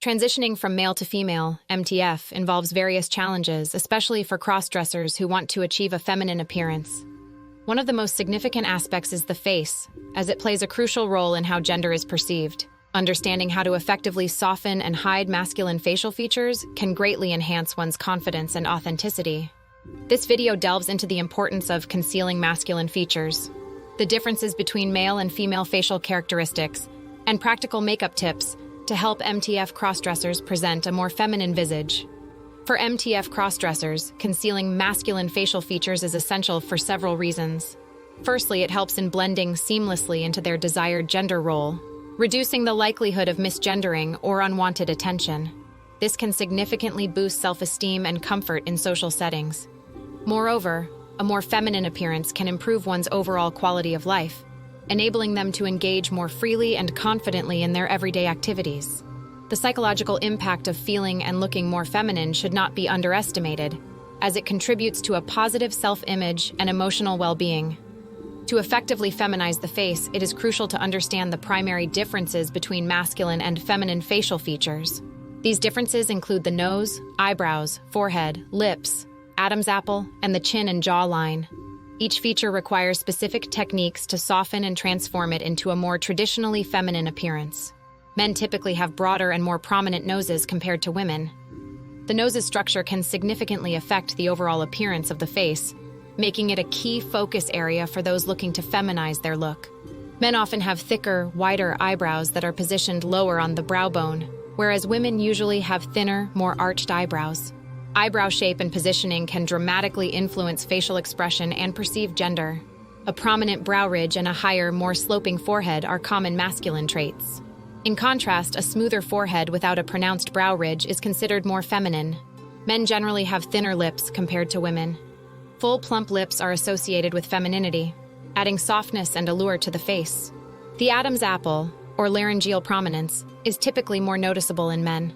Transitioning from male to female, MTF, involves various challenges, especially for cross-dressers who want to achieve a feminine appearance. One of the most significant aspects is the face, as it plays a crucial role in how gender is perceived. Understanding how to effectively soften and hide masculine facial features can greatly enhance one's confidence and authenticity. This video delves into the importance of concealing masculine features, the differences between male and female facial characteristics, and practical makeup tips to help MTF crossdressers present a more feminine visage. For MTF crossdressers, concealing masculine facial features is essential for several reasons. Firstly, it helps in blending seamlessly into their desired gender role, reducing the likelihood of misgendering or unwanted attention. This can significantly boost self-esteem and comfort in social settings. Moreover, a more feminine appearance can improve one's overall quality of life, enabling them to engage more freely and confidently in their everyday activities. The psychological impact of feeling and looking more feminine should not be underestimated, as it contributes to a positive self-image and emotional well-being. To effectively feminize the face, it is crucial to understand the primary differences between masculine and feminine facial features. These differences include the nose, eyebrows, forehead, lips, Adam's apple, and the chin and jawline. Each feature requires specific techniques to soften and transform it into a more traditionally feminine appearance. Men typically have broader and more prominent noses compared to women. The nose's structure can significantly affect the overall appearance of the face, making it a key focus area for those looking to feminize their look. Men often have thicker, wider eyebrows that are positioned lower on the brow bone, whereas women usually have thinner, more arched eyebrows. Eyebrow shape and positioning can dramatically influence facial expression and perceived gender. A prominent brow ridge and a higher, more sloping forehead are common masculine traits. In contrast, a smoother forehead without a pronounced brow ridge is considered more feminine. Men generally have thinner lips compared to women. Full, plump lips are associated with femininity, adding softness and allure to the face. The Adam's apple, or laryngeal prominence, is typically more noticeable in men.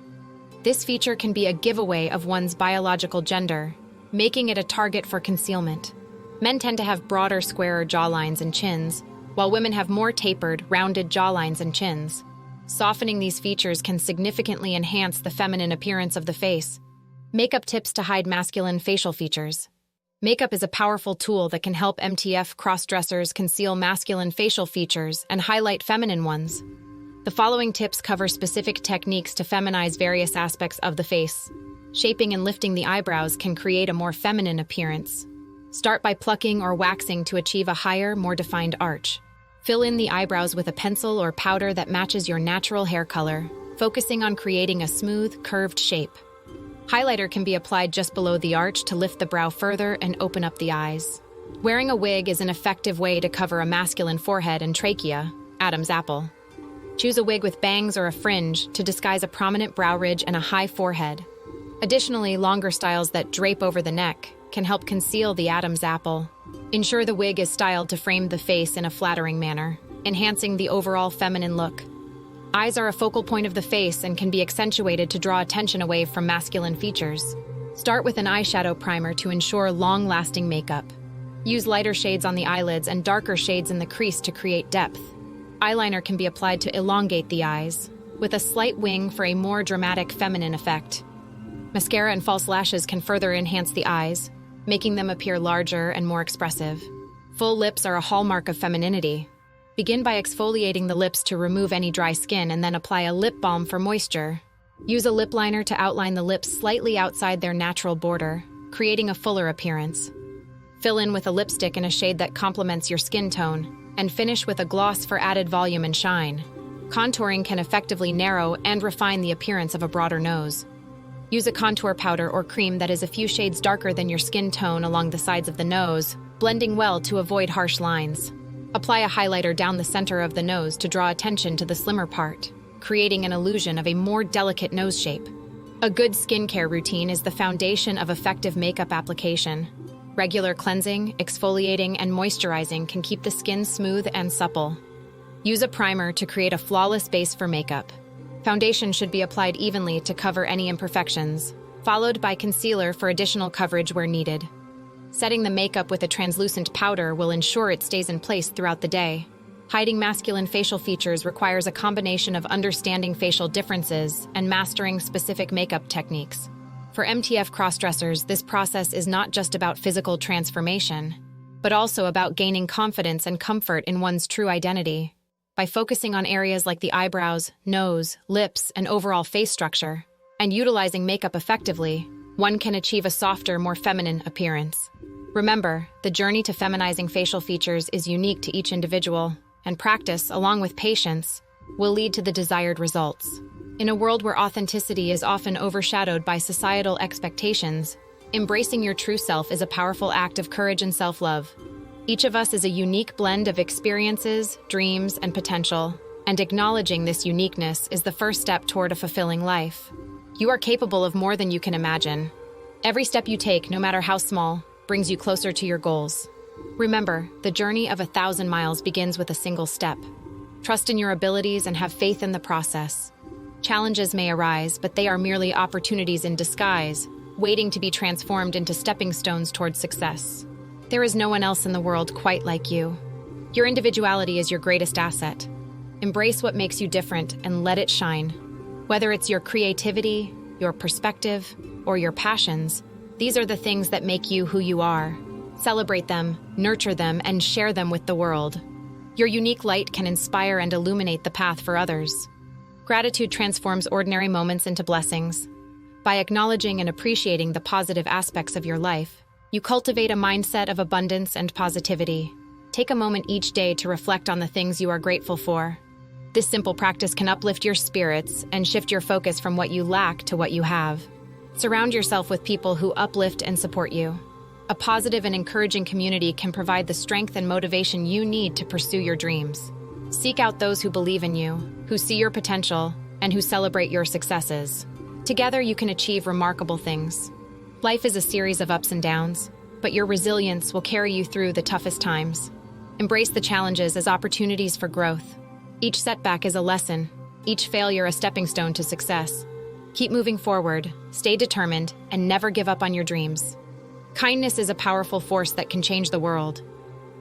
This feature can be a giveaway of one's biological gender, making it a target for concealment. Men tend to have broader, squarer jawlines and chins, while women have more tapered, rounded jawlines and chins. Softening these features can significantly enhance the feminine appearance of the face. Makeup tips to hide masculine facial features. Makeup is a powerful tool that can help MTF crossdressers conceal masculine facial features and highlight feminine ones. The following tips cover specific techniques to feminize various aspects of the face. Shaping and lifting the eyebrows can create a more feminine appearance. Start by plucking or waxing to achieve a higher, more defined arch. Fill in the eyebrows with a pencil or powder that matches your natural hair color, focusing on creating a smooth, curved shape. Highlighter can be applied just below the arch to lift the brow further and open up the eyes. Wearing a wig is an effective way to cover a masculine forehead and trachea, Adam's apple. Choose a wig with bangs or a fringe to disguise a prominent brow ridge and a high forehead. Additionally, longer styles that drape over the neck can help conceal the Adam's apple. Ensure the wig is styled to frame the face in a flattering manner, enhancing the overall feminine look. Eyes are a focal point of the face and can be accentuated to draw attention away from masculine features. Start with an eyeshadow primer to ensure long-lasting makeup. Use lighter shades on the eyelids and darker shades in the crease to create depth. Eyeliner can be applied to elongate the eyes, with a slight wing for a more dramatic feminine effect. Mascara and false lashes can further enhance the eyes, making them appear larger and more expressive. Full lips are a hallmark of femininity. Begin by exfoliating the lips to remove any dry skin and then apply a lip balm for moisture. Use a lip liner to outline the lips slightly outside their natural border, creating a fuller appearance. Fill in with a lipstick in a shade that complements your skin tone, and finish with a gloss for added volume and shine. Contouring can effectively narrow and refine the appearance of a broader nose. Use a contour powder or cream that is a few shades darker than your skin tone along the sides of the nose, blending well to avoid harsh lines. Apply a highlighter down the center of the nose to draw attention to the slimmer part, creating an illusion of a more delicate nose shape. A good skincare routine is the foundation of effective makeup application. Regular cleansing, exfoliating, and moisturizing can keep the skin smooth and supple. Use a primer to create a flawless base for makeup. Foundation should be applied evenly to cover any imperfections, followed by concealer for additional coverage where needed. Setting the makeup with a translucent powder will ensure it stays in place throughout the day. Hiding masculine facial features requires a combination of understanding facial differences and mastering specific makeup techniques. For MTF crossdressers, this process is not just about physical transformation, but also about gaining confidence and comfort in one's true identity. By focusing on areas like the eyebrows, nose, lips, and overall face structure, and utilizing makeup effectively, one can achieve a softer, more feminine appearance. Remember, the journey to feminizing facial features is unique to each individual, and practice, along with patience, will lead to the desired results. In a world where authenticity is often overshadowed by societal expectations, embracing your true self is a powerful act of courage and self-love. Each of us is a unique blend of experiences, dreams, and potential, and acknowledging this uniqueness is the first step toward a fulfilling life. You are capable of more than you can imagine. Every step you take, no matter how small, brings you closer to your goals. Remember, the journey of 1,000 miles begins with a single step. Trust in your abilities and have faith in the process. Challenges may arise, but they are merely opportunities in disguise, waiting to be transformed into stepping stones toward success. There is no one else in the world quite like you. Your individuality is your greatest asset. Embrace what makes you different and let it shine. Whether it's your creativity, your perspective, or your passions, these are the things that make you who you are. Celebrate them, nurture them, and share them with the world. Your unique light can inspire and illuminate the path for others. Gratitude transforms ordinary moments into blessings. By acknowledging and appreciating the positive aspects of your life, you cultivate a mindset of abundance and positivity. Take a moment each day to reflect on the things you are grateful for. This simple practice can uplift your spirits and shift your focus from what you lack to what you have. Surround yourself with people who uplift and support you. A positive and encouraging community can provide the strength and motivation you need to pursue your dreams. Seek out those who believe in you, who see your potential, and who celebrate your successes. Together, you can achieve remarkable things. Life is a series of ups and downs, but your resilience will carry you through the toughest times. Embrace the challenges as opportunities for growth. Each setback is a lesson, each failure a stepping stone to success. Keep moving forward, stay determined, and never give up on your dreams. Kindness is a powerful force that can change the world.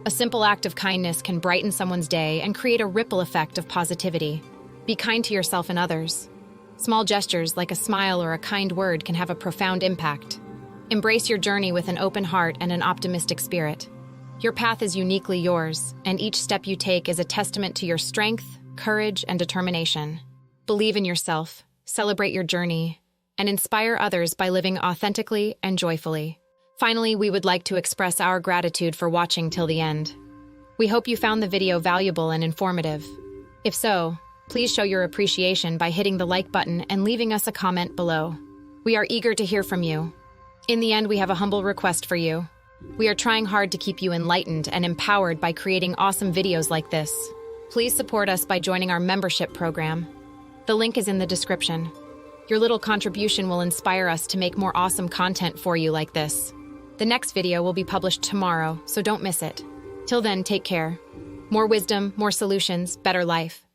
A simple act of kindness can brighten someone's day and create a ripple effect of positivity. Be kind to yourself and others. Small gestures like a smile or a kind word can have a profound impact. Embrace your journey with an open heart and an optimistic spirit. Your path is uniquely yours, and each step you take is a testament to your strength, courage, and determination. Believe in yourself, celebrate your journey, and inspire others by living authentically and joyfully. Finally, we would like to express our gratitude for watching till the end. We hope you found the video valuable and informative. If so, please show your appreciation by hitting the like button and leaving us a comment below. We are eager to hear from you. In the end, we have a humble request for you. We are trying hard to keep you enlightened and empowered by creating awesome videos like this. Please support us by joining our membership program. The link is in the description. Your little contribution will inspire us to make more awesome content for you like this. The next video will be published tomorrow, so don't miss it. Till then, take care. More wisdom, more solutions, better life.